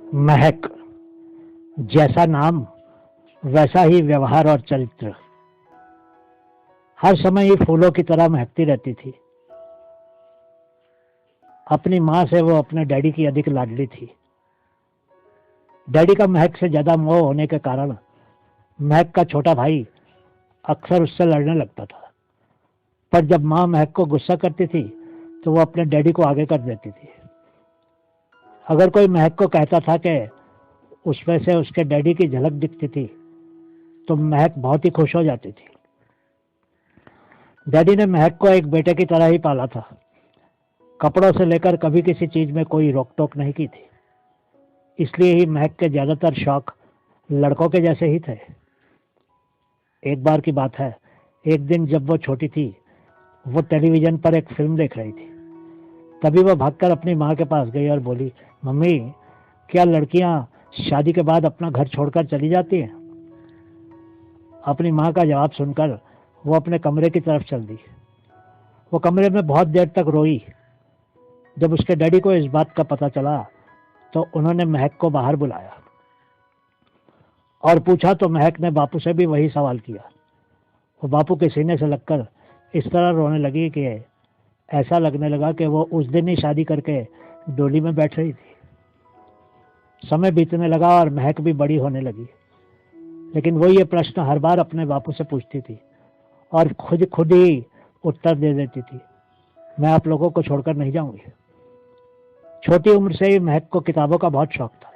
महक, जैसा नाम वैसा ही व्यवहार और चरित्र। हर समय ही फूलों की तरह महकती रहती थी। अपनी माँ से वो अपने डैडी की अधिक लाडली थी। डैडी का महक से ज्यादा मोह होने के कारण महक का छोटा भाई अक्सर उससे लड़ने लगता था। पर जब माँ महक को गुस्सा करती थी तो वो अपने डैडी को आगे कर देती थी। अगर कोई महक को कहता था कि उसमें से उसके डैडी की झलक दिखती थी तो महक बहुत ही खुश हो जाती थी। डैडी ने महक को एक बेटे की तरह ही पाला था। कपड़ों से लेकर कभी किसी चीज में कोई रोक टोक नहीं की थी। इसलिए ही महक के ज्यादातर शौक लड़कों के जैसे ही थे। एक बार की बात है, एक दिन जब वो छोटी थी, वो टेलीविजन पर एक फिल्म देख रही थी। तभी वो भागकर अपनी माँ के पास गई और बोली, मम्मी, क्या लड़कियां शादी के बाद अपना घर छोड़कर चली जाती हैं? अपनी माँ का जवाब सुनकर वो अपने कमरे की तरफ चल दी। वो कमरे में बहुत देर तक रोई। जब उसके डैडी को इस बात का पता चला तो उन्होंने महक को बाहर बुलाया और पूछा तो महक ने बापू से भी वही सवाल किया। वो बापू के सीने से लगकर इस तरह रोने लगी कि ऐसा लगने लगा कि वो उस दिन ही शादी करके डोली में बैठ रही थी। समय बीतने लगा और महक भी बड़ी होने लगी, लेकिन वो ये प्रश्न हर बार अपने बापू से पूछती थी और खुद खुद ही उत्तर दे देती थी, मैं आप लोगों को छोड़कर नहीं जाऊंगी। छोटी उम्र से ही महक को किताबों का बहुत शौक था।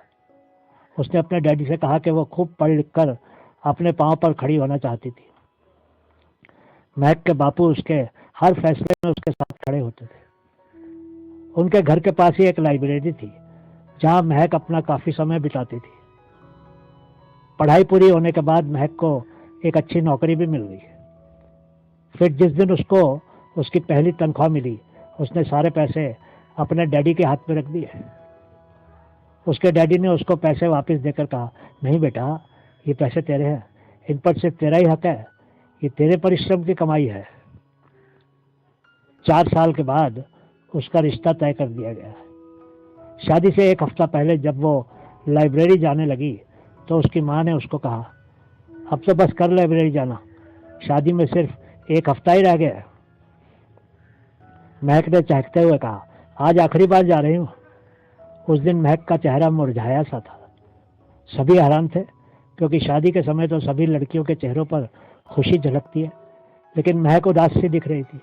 उसने अपने डैडी से कहा कि वो खूब पढ़ लिख कर अपने पांव पर खड़ी होना चाहती थी। महक के बापू उसके हर फैसले में उसके साथ खड़े होते थे। उनके घर के पास ही एक लाइब्रेरी थी जहां महक अपना काफी समय बिताती थी। पढ़ाई पूरी होने के बाद महक को एक अच्छी नौकरी भी मिल गई। फिर जिस दिन उसको उसकी पहली तनख्वाह मिली, उसने सारे पैसे अपने डैडी के हाथ में रख दिए। उसके डैडी ने उसको पैसे वापस देकर कहा, नहीं बेटा, ये पैसे तेरे हैं, इन पर सिर्फ तेरा ही हक है, ये तेरे परिश्रम की कमाई है। 4 साल के बाद उसका रिश्ता तय कर दिया गया। शादी से एक हफ्ता पहले जब वो लाइब्रेरी जाने लगी तो उसकी माँ ने उसको कहा, अब तो बस कर लाइब्रेरी जाना, शादी में सिर्फ एक हफ्ता ही रह गया है। महक ने चहकते हुए कहा, आज आखिरी बार जा रही हूँ। उस दिन महक का चेहरा मुरझाया सा था। सभी हैरान थे क्योंकि शादी के समय तो सभी लड़कियों के चेहरों पर खुशी झलकती है, लेकिन महक उदास सी दिख रही थी।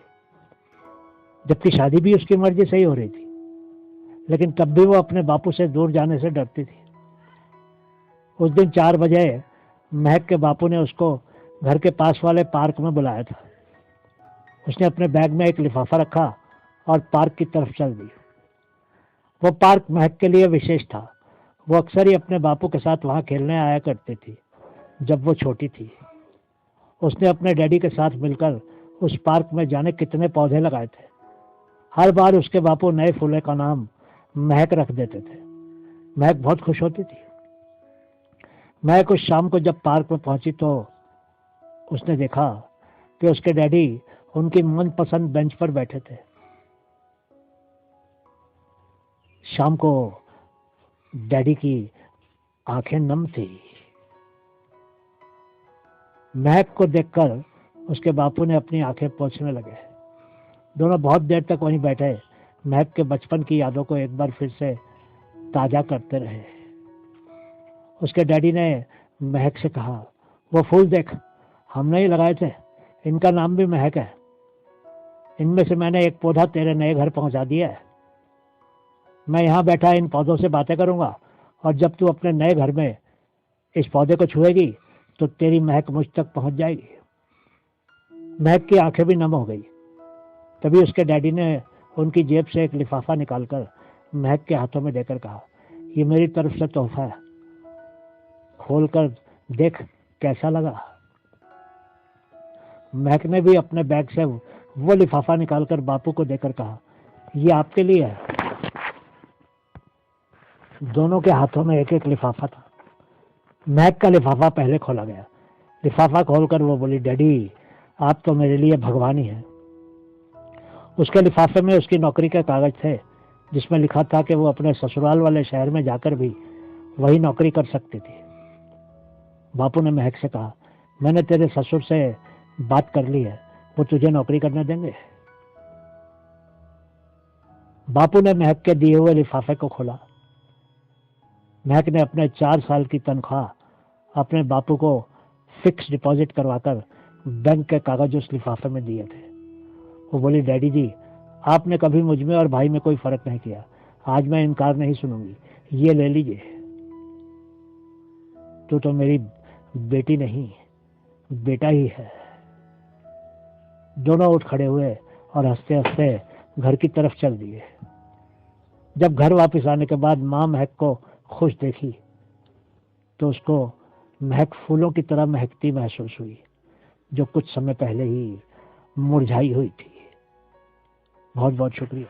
जबकि शादी भी उसकी मर्जी से ही हो रही थी, लेकिन तब भी वो अपने बापू से दूर जाने से डरती थी। उस दिन 4 बजे महक के बापू ने उसको घर के पास वाले पार्क में बुलाया था। उसने अपने बैग में एक लिफाफा रखा और पार्क की तरफ चल दी। वो पार्क महक के लिए विशेष था। वो अक्सर ही अपने बापू के साथ वहां खेलने आया करती थी जब वो छोटी थी। उसने अपने डैडी के साथ मिलकर उस पार्क में जाने कितने पौधे लगाए थे। हर बार उसके बापू नए फूले का नाम महक रख देते थे। महक बहुत खुश होती थी। महक उस शाम को जब पार्क में पहुंची तो उसने देखा कि उसके डैडी उनकी मनपसंद बेंच पर बैठे थे। शाम को डैडी की आंखें नम थी। महक को देखकर उसके बापू ने अपनी आंखें पोंछने लगे। दोनों बहुत देर तक वहीं बैठे महक के बचपन की यादों को एक बार फिर से ताजा करते रहे। उसके डैडी ने महक से कहा, वो फूल देख, हमने ही लगाए थे, इनका नाम भी महक है। इनमें से मैंने एक पौधा तेरे नए घर पहुंचा दिया है। मैं यहाँ बैठा इन पौधों से बातें करूंगा और जब तू अपने नए घर में इस पौधे को छुएगी तो तेरी महक मुझ तक पहुंच जाएगी। महक की आंखें भी नम हो गई। तभी उसके डैडी ने उनकी जेब से एक लिफाफा निकालकर महक के हाथों में देकर कहा, ये मेरी तरफ से तोहफा है, खोलकर देख कैसा लगा। महक ने भी अपने बैग से वो लिफाफा निकालकर बापू को देकर कहा, ये आपके लिए है। दोनों के हाथों में एक एक लिफाफा था। महक का लिफाफा पहले खोला गया। लिफाफा खोलकर वो बोली, डैडी, आप तो मेरे लिए भगवान ही हैं। उसके लिफाफे में उसकी नौकरी के कागज थे जिसमें लिखा था कि वो अपने ससुराल वाले शहर में जाकर भी वही नौकरी कर सकती थी। बापू ने महक से कहा, मैंने तेरे ससुर से बात कर ली है, वो तुझे नौकरी करने देंगे। बापू ने महक के दिए हुए लिफाफे को खोला। महक ने अपने 4 साल की तनख्वाह अपने बापू को फिक्स डिपॉजिट करवाकर बैंक के कागज उस लिफाफे में दिए थे। वो बोली, डैडी जी, आपने कभी मुझ में और भाई में कोई फर्क नहीं किया, आज मैं इनकार नहीं सुनूंगी, ये ले लीजिए। तू तो मेरी बेटी नहीं, बेटा ही है। दोनों उठ खड़े हुए और हंसते हंसते घर की तरफ चल दिए। जब घर वापस आने के बाद माँ महक को खुश देखी तो उसको महक फूलों की तरह महकती महसूस हुई, जो कुछ समय पहले ही मुरझाई हुई थी। बहुत बहुत शुक्रिया।